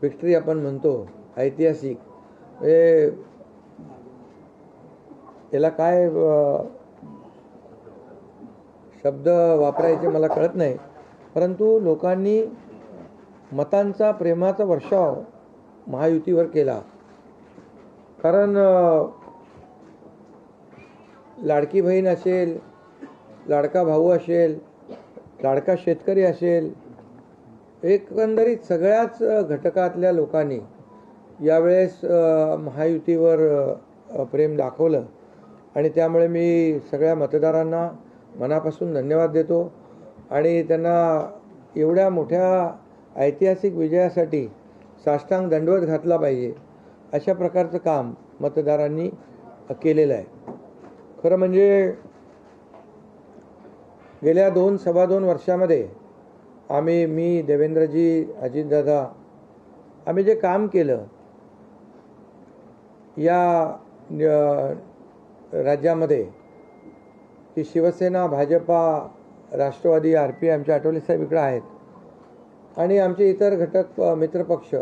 Victory आपण म्हणतो ऐतिहासिक, म्हणजे याला काय शब्द वापरायचे मला कळत नाही, परंतु लोकांनी मतांचा प्रेमाचा वर्षाव महायुतीवर केला. कारण लाडकी बहीण असेल, लाडका भाऊ असेल, लाडका शेतकरी असेल, एकंदरीत सगळ्याच घटकातल्या लोकांनी यावेळेस महायुतीवर प्रेम दाखवलं आणि त्यामुळे मी सगळ्या मतदारांना मनापासून धन्यवाद देतो आणि त्यांना एवढ्या मोठ्या ऐतिहासिक विजयासाठी साष्टांग दंडवत घातला पाहिजे अशा प्रकारचं काम मतदारांनी केलेलं आहे. खरं म्हणजे गेल्या 2-2.25 वर्षामध्ये मी, देवेंद्रजी, अजितदादा, आम्ही जे काम केलं या राज्यामध्ये, की शिवसेना, भाजपा, राष्ट्रवादी, RP, आमचे आठवले साहेब इकडे आहेत आणि आमचे इतर घटक मित्रपक्ष,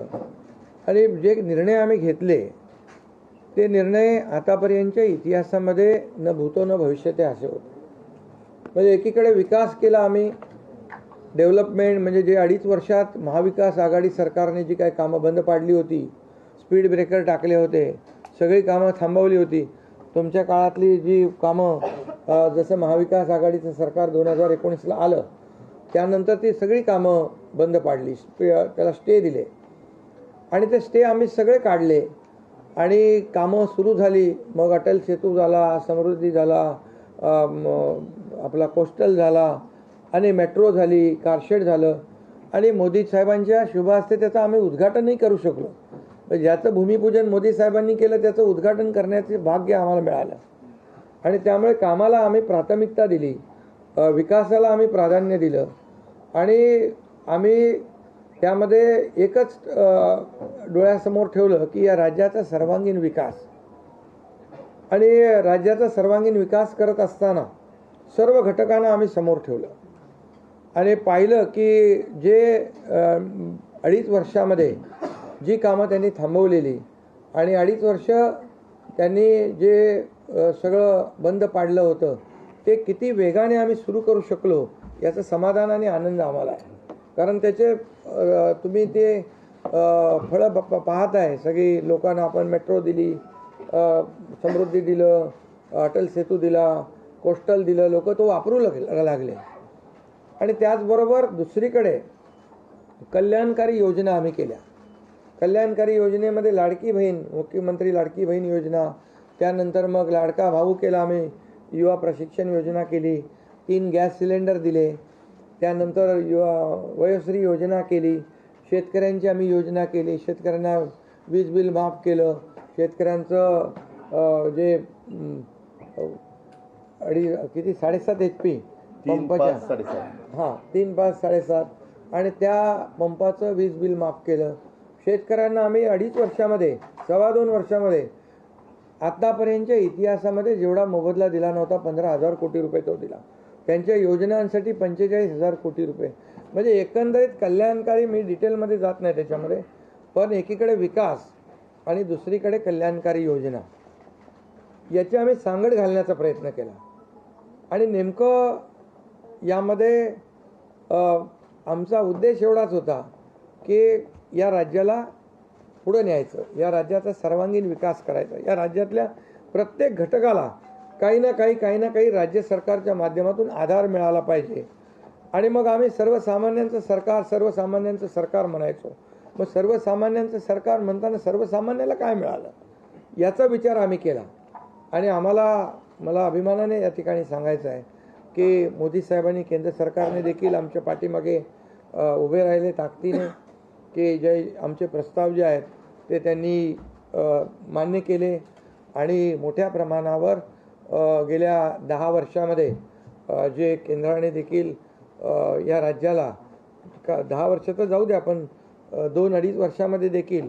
आणि जे निर्णय आम्ही घेतले ते निर्णय आतापर्यंतच्या इतिहासामध्ये न भूतो न भविष्यते असे होते. म्हणजे एकीकडे विकास केला आम्ही, डेव्हलपमेंट, म्हणजे जे 2.5 वर्षात महाविकास आघाडी सरकारने जी काही कामं बंद पाडली होती, स्पीड ब्रेकर टाकले होते, सगळी कामं थांबवली होती. तुमच्या काळातली जी कामं, जसं महाविकास आघाडीचं सरकार 2019ला आलं त्यानंतर ती सगळी कामं बंद पाडली, त्याला स्टे दिले आणि ते स्टे आम्ही सगळे काढले आणि कामं सुरू झाली. मग अटल सेतू झाला, समृद्धी झाला, आपला कोस्टल झाला आणि मेट्रो झाली, कारशेड झालं आणि मोदी साहेबांच्या शुभ हस्ते त्याचं आम्ही उद्घाटनही करू शकलो. ज्याचं भूमिपूजन मोदी साहेबांनी केलं त्याचं उद्घाटन करण्याचे भाग्य आम्हाला मिळालं आणि त्यामुळे कामाला आम्ही प्राथमिकता दिली, विकासाला आम्ही प्राधान्य दिलं आणि आम्ही त्यामध्ये एकच डोळ्यासमोर ठेवलं की या राज्याचा सर्वांगीण विकास. आणि राज्याचा सर्वांगीण विकास करत असताना सर्व घटकांना आम्ही समोर ठेवलं आणि पाहिलं की जे 2.5 वर्षामध्ये जी कामं त्यांनी थांबवलेली आणि 2.5 वर्ष त्यांनी जे सगळं बंद पाडलं होतं ते किती वेगाने आम्ही सुरू करू शकलो याचं समाधान आणि आनंद आम्हाला आहे. कारण त्याचे तुम्ही ते फळं पाहत आहे. सगळी लोकांना आपण मेट्रो दिली, समृद्धी दिलं, अटल सेतू दिला, कोस्टल दिलं, लोक तो वापरू लागले. आणि त्याचबरोबर दुसरीकडे कल्याणकारी योजना आम्ही केल्या. कल्याणकारी योजनेमध्ये लाडकी बहीण, मुख्यमंत्री लाडकी बहीण योजना, त्यानंतर मग लाडका भाऊ केला आम्ही, युवा प्रशिक्षण योजना केली, 3 गॅस सिलेंडर दिले, त्यानंतर वयोश्री योजना केली, शेतकऱ्यांची आम्ही योजना केली, शेतकऱ्यांना वीज बिल माफ केलं, शेतकऱ्यांचं जे 7.5 HP पंपाच्या 3, 5, 7.5 आणि त्या पंपाचं वीज बिल माफ केलं. शेतकऱ्यांना आम्ही 2.5 वर्षामध्ये, 2.25 वर्षामध्ये आतापर्यंतच्या इतिहासामध्ये जेवढा मोबदला दिला नव्हता, 15,000 कोटी रुपये तो दिला. त्यांच्या योजनांसाठी 45,000 कोटी रुपये. म्हणजे एकंदरीत कल्याणकारी, मी डिटेलमध्ये जात नाही त्याच्यामध्ये, पण एकीकडे विकास आणि दुसरीकडे कल्याणकारी योजना याची आम्ही सांगड घालण्याचा प्रयत्न केला. आणि नेमकं यामध्ये आमचा उद्देश एवढाच होता की या राज्याला पुढे न्यायचं, या राज्याचा सर्वांगीण विकास करायचा, या राज्यातल्या प्रत्येक घटकाला काही ना काही राज्य सरकारच्या माध्यमातून आधार मिळाला पाहिजे. आणि मग आम्ही सर्वसामान्यांचं सरकार म्हणायचो. मग सर्वसामान्यांचं सरकार म्हणताना सर्वसामान्याला काय मिळालं याचा विचार आम्ही केला. आणि मला अभिमानाने या ठिकाणी सांगायचं आहे की मोदी साहेबांनी, केंद्र सरकारने देखील आमच्या पाठीमागे उभे राहिले ताकदीने, की जे आमचे प्रस्ताव जे आहेत ते त्यांनी मान्य केले आणि मोठ्या प्रमाणावर गेल्या 10 वर्षामध्ये जे केंद्राने देखील या राज्याला 10 वर्ष तर जाऊ द्या, पण 2-2.5 वर्षामध्ये देखील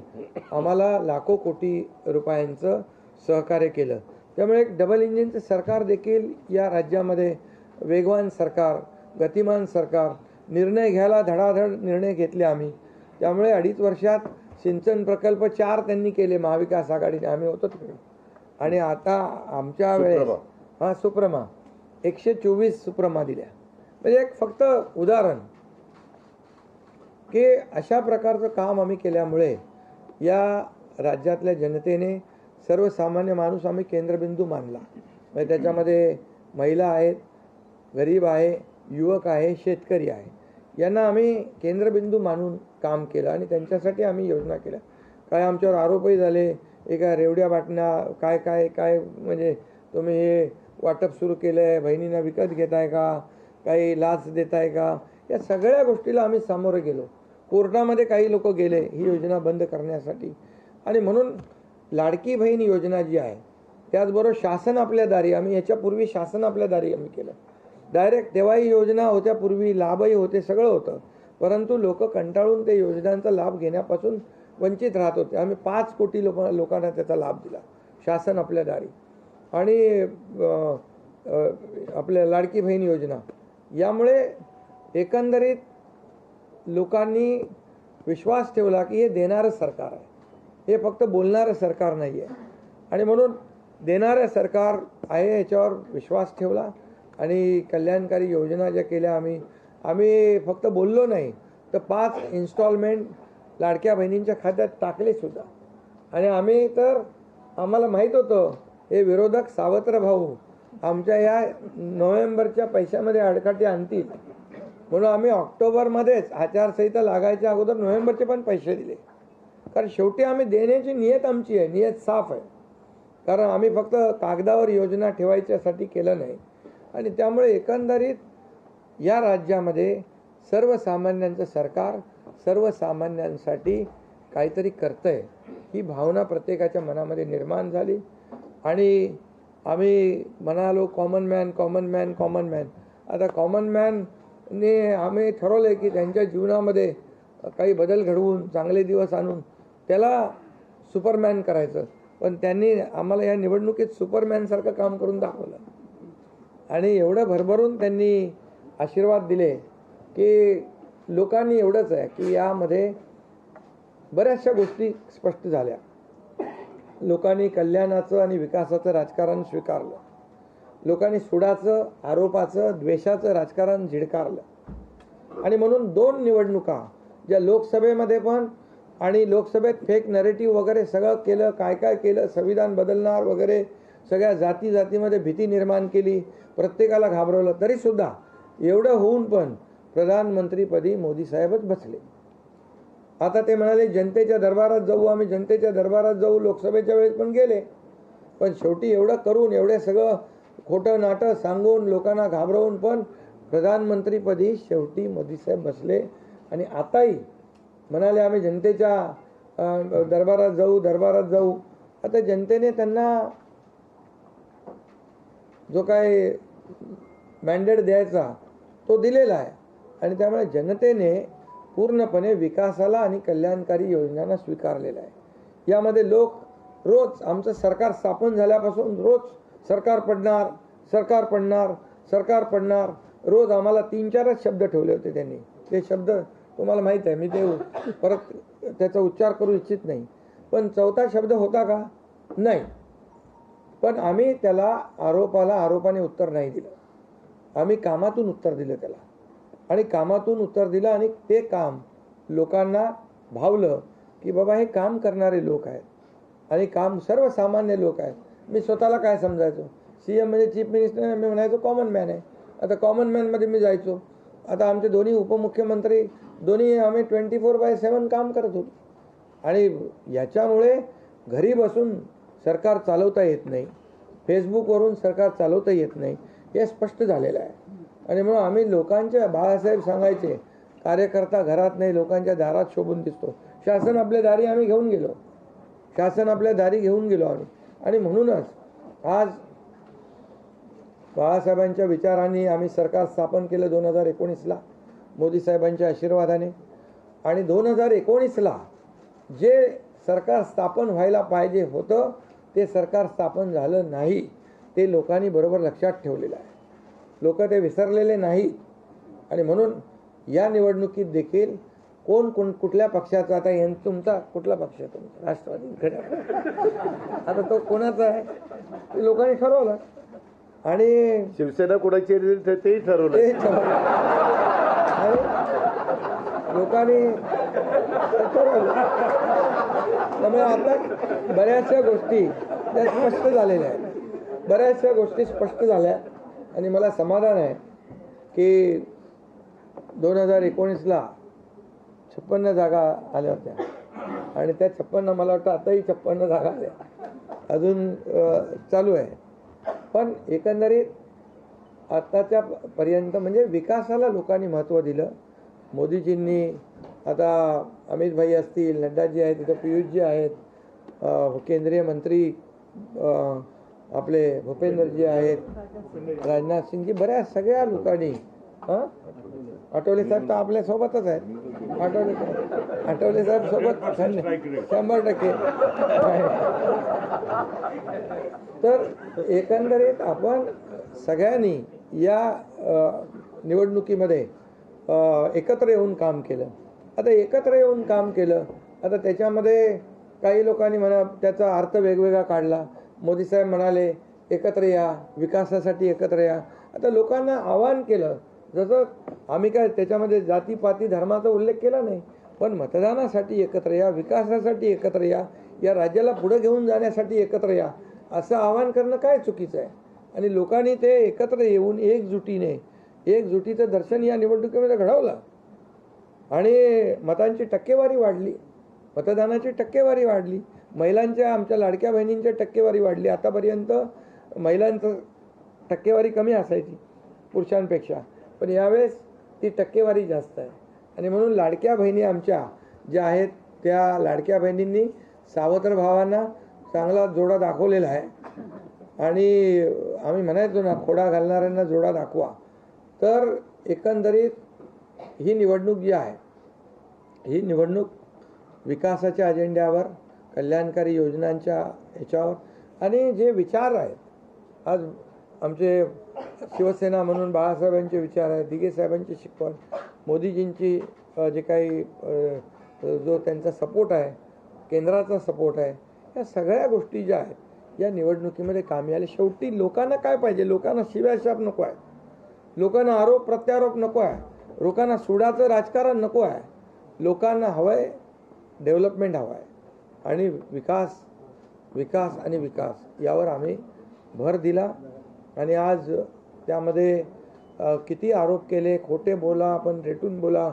आम्हाला लाखो कोटी रुपयांचं सहकार्य केलं. त्यामुळे एक डबल इंजिनचं सरकार देखील या राज्यामध्ये, वेगवान सरकार, गतिमान सरकार, निर्णय घ्यायला धडाधड निर्णय घेतले आम्ही त्यामुळे 2.5 वर्षात सिंचन प्रकल्प 4 त्यांनी केले महाविकास आघाडीने, आम्ही होतो तिकडे. आणि आता आमच्या वेळेस सुप्रमा 124 सुप्रमा दिल्या. म्हणजे एक फक्त उदाहरण की अशा प्रकारचं काम आम्ही केल्यामुळे या राज्यातल्या जनतेने सर्वसामान्य माणूस आम्ही केंद्रबिंदू मानला. म्हणजे त्याच्यामध्ये महिला आहेत, गरीब आहे, युवक आहे, शेतकरी आहे, यांना आम्ही केंद्रबिंदू मानून काम केलं आणि त्यांच्यासाठी आम्ही योजना केल्या. काय आमच्यावर आरोपही झाले, एका रेवड्या बाटण्या काय काय काय म्हणजे तुम्ही हे वाटप सुरू केलं आहे, बहिणींना विकत घेताय का, काही लाच देताय का, या सगळ्या गोष्टीला आम्ही सामोरे गेलो. कोर्टामध्ये काही लोक गेले ही योजना बंद करण्यासाठी. आणि म्हणून लाडकी बहीण योजना जी आहे, त्याचबरोबर शासन आपल्या दारी, आम्ही याच्यापूर्वी शासन आपल्या दारी आम्ही केलं. डायरेक्ट तेव्हाही योजना होत्या, पूर्वी लाभही होते, सगळं होतं, परंतु लोक कंटाळून ते योजनांचा लाभ घेण्यापासून वंचित राहत होते. आम्ही 5 कोटी लोकांना त्याचा लाभ दिला, शासन आपल्या दारी. आणि आपल्या लाडकी बहीण योजना, यामुळे एकंदरीत लोकांनी विश्वास ठेवला की हे देणारं सरकार आहे, हे फक्त बोलणारं सरकार नाही आहे. आणि म्हणून देणारं सरकार आहे याच्यावर विश्वास ठेवला आणि कल्याणकारी योजना ज्या केल्या आम्ही फक्त बोललो नाही, तर 5 इन्स्टॉलमेंट लाडक्या बहिणींच्या खात्यात टाकले सुद्धा. आणि आम्ही तर आम्हाला माहीत होतं हे विरोधक सावत्र भाऊ आमच्या या नोव्हेंबरच्या पैशामध्ये अडकाटी आणतील, म्हणून आम्ही ऑक्टोबरमध्येच आचारसंहिता लागायच्या अगोदर नोव्हेंबरचे पण पैसे दिले. कारण शेवटी आम्ही देण्याची नियत आमची आहे, नियत साफ आहे. कारण आम्ही फक्त कागदावर योजना ठेवायच्यासाठी केलं नाही. आणि त्यामुळे एकंदरीत या राज्यामध्ये सर्वसामान्यांचं सरकार सर्वसामान्यांसाठी काहीतरी करतंय ही भावना प्रत्येकाच्या मनामध्ये निर्माण झाली. आणि आम्ही म्हणालो common man common man common man. आता कॉमन मॅनने आम्ही ठरवलं की त्यांच्या जीवनामध्ये काही बदल घडवून चांगले दिवस आणून त्याला सुपरमॅन करायचं. पण त्यांनी आम्हाला या निवडणुकीत सुपरमॅनसारखं काम करून दाखवलं आणि एवढं भरभरून त्यांनी आशीर्वाद दिले की लोकांनी एवढंच आहे की यामध्ये बऱ्याचशा गोष्टी स्पष्ट झाल्या. लोकांनी कल्याणाचं आणि विकासाचं राजकारण स्वीकारलं. लोकांनी सुडाचं, आरोपाचं, द्वेषाचं राजकारण झिडकारलं. आणि म्हणून 2 निवडणुका ज्या लोकसभेमध्ये पण आणि लोकसभेत फेक नरेटिव्ह वगैरे सगळं केलं, काय काय केलं, संविधान बदलणार वगैरे, सगळ्या जातीमध्ये भीती निर्माण केली, प्रत्येकाला घाबरवलं, तरीसुद्धा एवढं होऊन पण प्रधानमंत्रीपदी मोदी साहेबच बसले. आता ते म्हणाले जनतेच्या दरबारात जाऊ, आम्ही जनतेच्या दरबारात जाऊ, लोकसभेच्या वेळेस पण गेले. पण शेवटी एवढं करून, एवढे सगळं खोटं नाटं सांगून, लोकांना घाबरवून पण प्रधानमंत्रीपदी शेवटी मोदी साहेब बसले. आणि आताही म्हणाले आम्ही जनतेच्या दरबारात जाऊ. आता जनतेने त्यांना जो काय मॅन्डेट द्यायचा तो दिलेला आहे. आणि त्यामुळे जनतेने पूर्णपणे विकासाला आणि कल्याणकारी योजनांना स्वीकारलेला आहे. यामध्ये लोक रोज आमचं सरकार स्थापन झाल्यापासून रोज सरकार पडणार, सरकार पडणार, सरकार पडणार, रोज आम्हाला 3-4च शब्द ठेवले होते त्यांनी. ते शब्द तुम्हाला माहीत आहे, मी ते परत त्याचा उच्चार करू इच्छित नाही. पण 4था शब्द होता का? नाही. पण आम्ही त्याला आरोपाने उत्तर नाही दिलं. आम्ही कामातून उत्तर दिलं त्याला. आणि कामातून उत्तर दिलं आणि ते काम लोकांना भावलं की बाबा हे काम करणारे लोक आहेत आणि काम सर्वसामान्य लोक आहेत. मी स्वतःला काय समजायचो, CM म्हणजे चीफ मिनिस्टर, मी म्हणायचो कॉमन मॅन आहे. आता कॉमन मॅनमध्ये मी जायचो. आता आमचे दोन्ही उपमुख्यमंत्री दोन्ही आम्ही 24/7 काम करत होतो. आणि याच्यामुळे घरी बसून सरकार चालवता येत नाही, फेसबुकवरून सरकार चालवता येत नाही, हे स्पष्ट झालेलं आहे. आणि म्हणून आम्ही लोकांच्या, बाळासाहेब सांगायचे, कार्यकर्ता घरात नाही लोकांच्या दारात शोभून दिसतो. शासन आपल्या दारी आम्ही घेऊन गेलो, शासन आपल्या दारी घेऊन गेलो आम्ही. आणि म्हणूनच आज बाळासाहेबांच्या विचारांनी आम्ही सरकार स्थापन केलं 2019ला मोदी साहेबांच्या आशीर्वादाने. आणि 2019ला जे सरकार स्थापन व्हायला पाहिजे होतं ते सरकार स्थापन झालं नाही, ते लोकांनी बरोबर लक्षात ठेवलेलं आहे. लोक ते विसरलेले नाहीत. आणि म्हणून या निवडणुकीत देखील कोण कुठल्या पक्षाचा, आता तुमचा कुठला पक्ष आहे तुमचा? राष्ट्रवादी आता तो कोणाचा आहे ते लोकांनी ठरवलं. आणि शिवसेना कोणाची तेही ठरवलं. लोकांनी ठरवलं. त्यामुळे आता बऱ्याचशा गोष्टी त्या स्पष्ट झालेल्या आहेत, बऱ्याचशा गोष्टी स्पष्ट झाल्या. आणि मला समाधान आहे की 2019ला 56 जागा आल्या होत्या आणि त्या 56 मला वाटतं आताही 56 जागा आल्या, अजून चालू आहे. पण एकंदरीत आताच्या पर्यंत म्हणजे विकासाला लोकांनी महत्त्व दिलं. मोदीजींनी, आता अमित भाई असतील, नड्डाजी आहेत, तिथं पियुषजी आहेत, केंद्रीय मंत्री आपले भूपेंद्रजी आहेत, राजनाथ सिंगजी, बऱ्याच सगळ्या लोकांनी, आठवले साहेब तर आपल्या सोबतच आहेत, आठवले साहेब सोबत 100%. तर एकंदरीत आपण सगळ्यांनी या निवडणुकीमध्ये एकत्र येऊन काम केलं. आता एकत्र येऊन काम केलं, आता त्याच्यामध्ये काही लोकांनी म्हणा त्याचा अर्थ वेगवेगळा काढला. मोदी साहेब म्हणाले एकत्र या, विकासासाठी एकत्र या. आता लोकांना आवाहन केलं, जसं आम्ही काय त्याच्यामध्ये जातीपाती धर्माचा उल्लेख केला नाही, पण मतदानासाठी एकत्र या, विकासासाठी एकत्र या, या राज्याला पुढे घेऊन जाण्यासाठी एकत्र या, असं आवाहन करणं काय चुकीचं आहे. आणि लोकांनी ते एकत्र येऊन एकजुटीचं दर्शन या निवडणुकीमध्ये घडवलं आणि मतांची टक्केवारी वाढली, मतदानाची टक्केवारी वाढली, महिलांच्या, आमच्या लाडक्या बहिणींच्या टक्केवारी वाढली. आतापर्यंत महिलांचं टक्केवारी कमी असायची पुरुषांपेक्षा, पण यावेळेस ती टक्केवारी जास्त आहे. आणि म्हणून लाडक्या बहिणी आमच्या ज्या आहेत त्या लाडक्या बहिणींनी सावत्र भावांना चांगला जोडा दाखवलेला आहे. आणि आम्ही म्हणायचो ना, खोडा घालणाऱ्यांना जोडा दाखवा. तर एकंदरीत ही निवडणूक जी आहे, ही निवडणूक विकासाच्या अजेंड्यावर, कल्याणकारी योजनांच्या ह्याच्यावर आणि जे विचार आहेत, आज आमचे शिवसेना म्हणून बाळासाहेबांचे विचार आहेत, दिघे साहेबांची शिकवण, मोदीजींची जे काही जो त्यांचा सपोर्ट आहे, केंद्राचा सपोर्ट आहे, या सगळ्या गोष्टी ज्या आहेत या निवडणुकीमध्ये कामी आले. शेवटी लोकांना काय पाहिजे? लोकांना शिव्याशाप नको आहे, लोकांना आरोप प्रत्यारोप नको आहे, लोकांना सुडाचं राजकारण नको आहे. लोकांना हवं आहे डेव्हलपमेंट हवं आहे आणि विकास आणि विकास यावर आम्ही भर दिला. आणि आज त्यामध्ये किती आरोप केले, खोटे बोला, आपण रेटून बोला.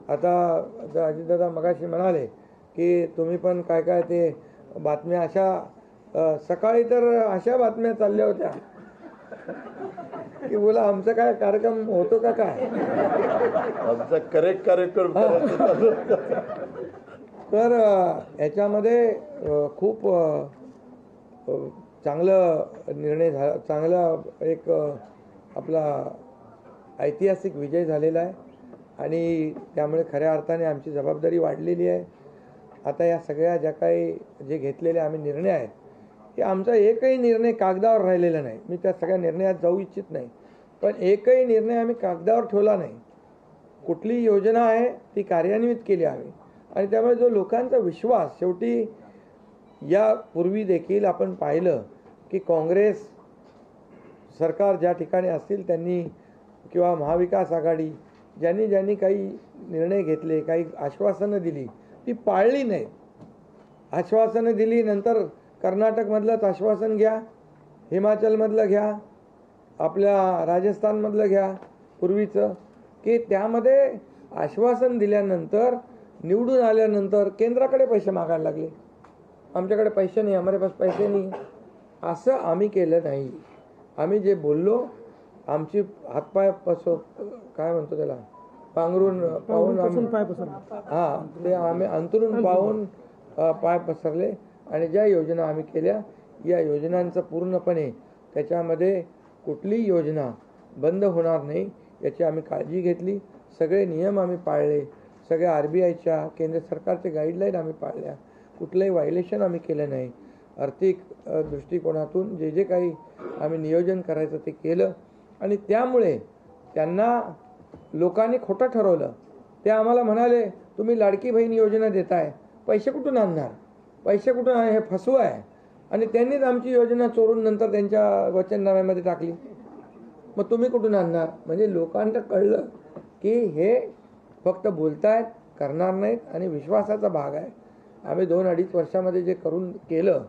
आता अजितदादा मगाशी म्हणाले की तुम्ही पण काय काय ते बातम्या अशा, सकाळी तर अशा बातम्या चालल्या होत्या की बोला आमचा काय कार्यक्रम होतो का काय, आमचा करेक्ट कार्यक्रम. तर याच्यामध्ये खूप चांगलं निर्णय झाला, चांगला एक आपला ऐतिहासिक विजय झालेला आहे. आणि त्यामुळे खऱ्या अर्थाने आमची जबाबदारी वाढलेली आहे. आता या सगळ्या ज्या काही जे घेतलेले आम्ही निर्णय आहेत, हे आमचा एकही निर्णय कागदावर राहिलेला नाही. मी त्या सगळ्या निर्णयात जाऊ इच्छित नाही, पण एकही निर्णय आम्ही कागदावर ठेवला नाही. कुठली योजना आहे ती कार्यान्वित केली आम्ही. आणि त्यामुळे जो लोकांचा विश्वास, शेवटी यापूर्वी देखील आपण पाहिलं की काँग्रेस सरकार ज्या ठिकाणी असतील त्यांनी किंवा महाविकास आघाडी ज्यांनी काही निर्णय घेतले, काही आश्वासनं दिली, ती पाळली नाहीत. आश्वासनं दिली, नंतर कर्नाटकमधलंच आश्वासन घ्या, हिमाचलमधलं घ्या, आपल्या राजस्थानमधलं घ्या पूर्वीचं, की त्यामध्ये आश्वासन दिल्यानंतर निवडून आल्यानंतर केंद्राकडे पैसे मागायला लागले. आमच्याकडे पैसे नाही, हमारे पास पैसे नाही. असं आम्ही केलं नाही. आम्ही जे बोललो, आमची हातपाय काय म्हणतो त्याला, पांघरून पाहून हां, ते आम्ही अंतरून पाहून पाय पसरले. आणि ज्या योजना आम्ही केल्या, या योजनांचं पूर्णपणे त्याच्यामध्ये कुठलीही योजना बंद होणार नाही याची आम्ही काळजी घेतली. सगळे नियम आम्ही पाळले, सगळ्या RBIच्या, केंद्र सरकारचे गाईडलाईन आम्ही पाळल्या, कुठलंही व्हायलेशन आम्ही केलं नाही. आर्थिक दृष्टिकोनातून जे काही आम्ही नियोजन करायचं ते केलं. आणि त्यामुळे त्यांना लोकांनी खोटं ठरवलं. ते आम्हाला म्हणाले तुम्ही लाडकी बहीण योजना देताय, पैसे कुठून आणणार? पैसे कुठून आहे? हे फसवं आहे. आणि त्यांनीच आमची योजना चोरून नंतर त्यांच्या वचननाम्यामध्ये टाकली. मग तुम्ही कुठून आणणार? म्हणजे लोकांना कळलं की हे फक्त बोलतायत, करणार नाहीत आणि विश्वासाचा भाग आहे. आम्ही 2-2.5 वर्षामध्ये जे केलं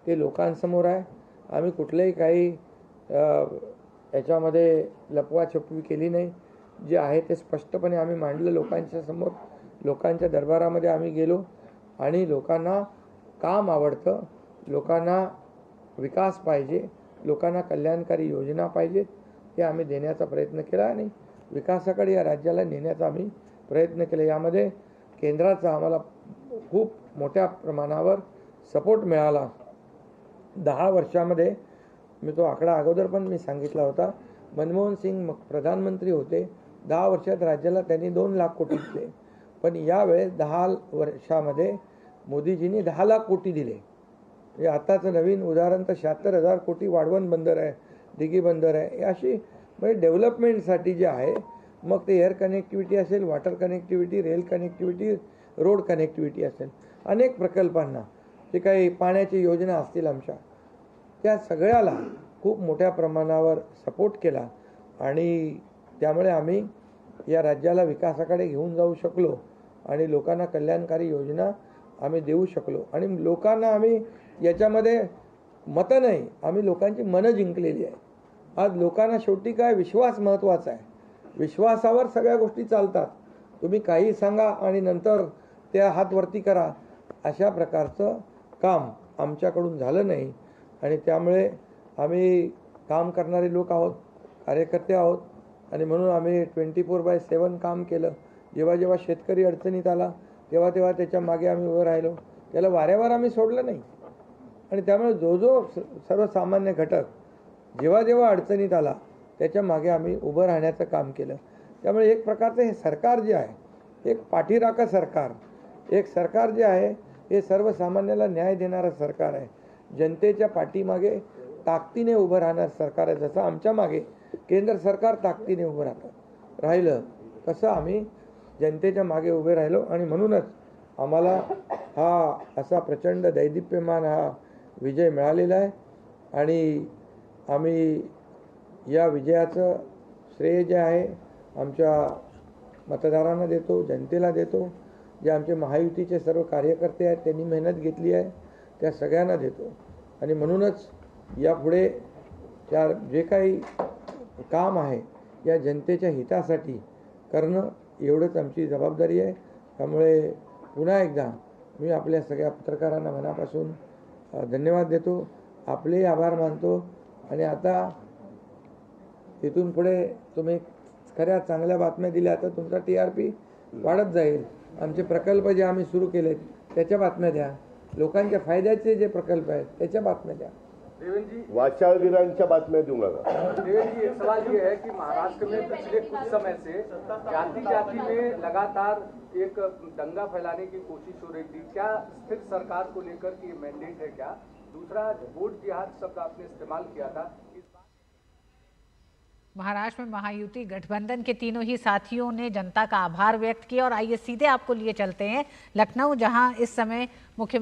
ते लोकांसमोर आहे. आम्ही कुठलंही काही याच्यामध्ये लपवाछपवी केली नाही. जे आहे ते स्पष्टपणे आम्ही मांडलं लोकांच्या समोर. लोकांच्या दरबारामध्ये आम्ही गेलो आणि लोकांना काम आवडतं, लोकांना विकास पाहिजे, लोकांना कल्याणकारी योजना पाहिजेत, हे आम्ही देण्याचा प्रयत्न केला आणि विकासाकडे या राज्याला नेण्याचा आम्ही प्रयत्न केला. यामध्ये केंद्राचा आम्हाला खूप मोठ्या प्रमाणावर सपोर्ट मिळाला. 10 वर्षामध्ये मी तो आकडा अगोदर पण मी सांगितला होता. मनमोहन सिंग प्रधानमंत्री होते, 10 वर्षात राज्याला त्यांनी 2 लाख कोटी दिले. पण यावेळेस 10 वर्षामध्ये मोदीजींनी 10 लाख कोटी दिले. म्हणजे आताचं नवीन उदाहरण तर 76,000 कोटी वाढवण बंदर आहे, दिघी बंदर आहे. अशी म्हणजे डेव्हलपमेंटसाठी जे आहे, मग ते एअर कनेक्टिव्हिटी असेल, water connectivity, rail connectivity, road connectivity असेल, अनेक प्रकल्पांना जे काही पाण्याची योजना असतील आमच्या, त्या सगळ्याला खूप मोठ्या प्रमाणावर सपोर्ट केला आणि त्यामुळे आम्ही या राज्याला विकासाकडे घेऊन जाऊ शकलो आणि लोकांना कल्याणकारी योजना आम्ही देऊ शकलो. आणि लोकांना आम्ही याच्यामध्ये मतं नाही, आम्ही लोकांची मनं जिंकलेली आहे. आज लोकांना शेवटी काय, विश्वास महत्त्वाचा आहे. विश्वासावर सगळ्या गोष्टी चालतात. तुम्ही काही सांगा आणि नंतर त्या हात वरती करा, अशा प्रकारचं काम आमच्याकडून झालं नाही. आणि त्यामुळे आम्ही काम करणारे लोक आहोत, कार्यकर्ते आहोत आणि म्हणून आम्ही 24/7 काम केलं. जेव्हा जेव्हा शेतकरी अडचणीत आला तेव्हा तेव्हा त्याच्या मागे आम्ही उभं राहिलो. त्याला वाऱ्यावर आम्ही सोडलं नाही. आणि त्यामुळे जो सर्वसामान्य घटक जेव्हा जेव्हा अडचणीत आला त्याच्या मागे आम्ही उभं राहण्याचं काम केलं. त्यामुळे एक प्रकारचं हे सरकार जे आहे, एक पाठीराखा सरकार, एक सरकार जे आहे हे सर्वसामान्याला न्याय देणारं सरकार आहे. जनतेच्या पाठीमागे ताकदीने उभं राहणारं सरकार आहे. जसं आमच्या मागे केंद्र सरकार ताकदीने उभं राहिलं तसं आम्ही जनतेच्या मागे उभे राहिलो. आणि म्हणूनच आम्हाला हा असा प्रचंड दैदिप्यमान हा विजय मिळालेला आहे. आणि आम्ही या विजयाचं श्रेय जे आहे आमच्या मतदारांना देतो, जनतेला देतो. जे आमचे महायुतीचे सर्व कार्यकर्ते आहेत त्यांनी मेहनत घेतली आहे त्या सगळ्यांना देतो. आणि म्हणूनच यापुढे त्या जे काही काम आहे या जनतेच्या हितासाठी करणं एवढंच आमची जबाबदारी आहे. त्यामुळे पुन्हा एकदा मी आपल्या सगळ्या पत्रकारांना मनापासून धन्यवाद देतो, आपलेही आभार मानतो. आणि आता इथून पुढे तुम्ही खऱ्या चांगल्या बातम्या दिल्या तर तुमचा TRP वाढत जाईल. आमचे प्रकल्प जे आम्ही सुरू केलेत त्याच्या बातम्या द्या, लोकांच्या फायद्याचे जे प्रकल्प आहेत त्याच्या बातम्या द्या. देवेंद्र जी, वाचाळवीरांच्या बातम्या दूंगा. देवेंद्र जी, एक सवाल ये है कि महाराष्ट्र में पिछले कुछ समय से जाति जाति में लगातार एक दंगा फैलाने की कोशिश हो रही थी. क्या स्थिर सरकार को लेकर कि ये मैंडेट है क्या? दूसरा, वोट जिहाद शब्द आपने इस्तेमाल किया था. महाराष्ट्र में महायुति गठबंधन के तीनों ही साथियों ने जनता का आभार व्यक्त किया। और आइए सीधे आपको लिए चलते हैं लखनऊ, जहां इस समय मुख्यमंत्री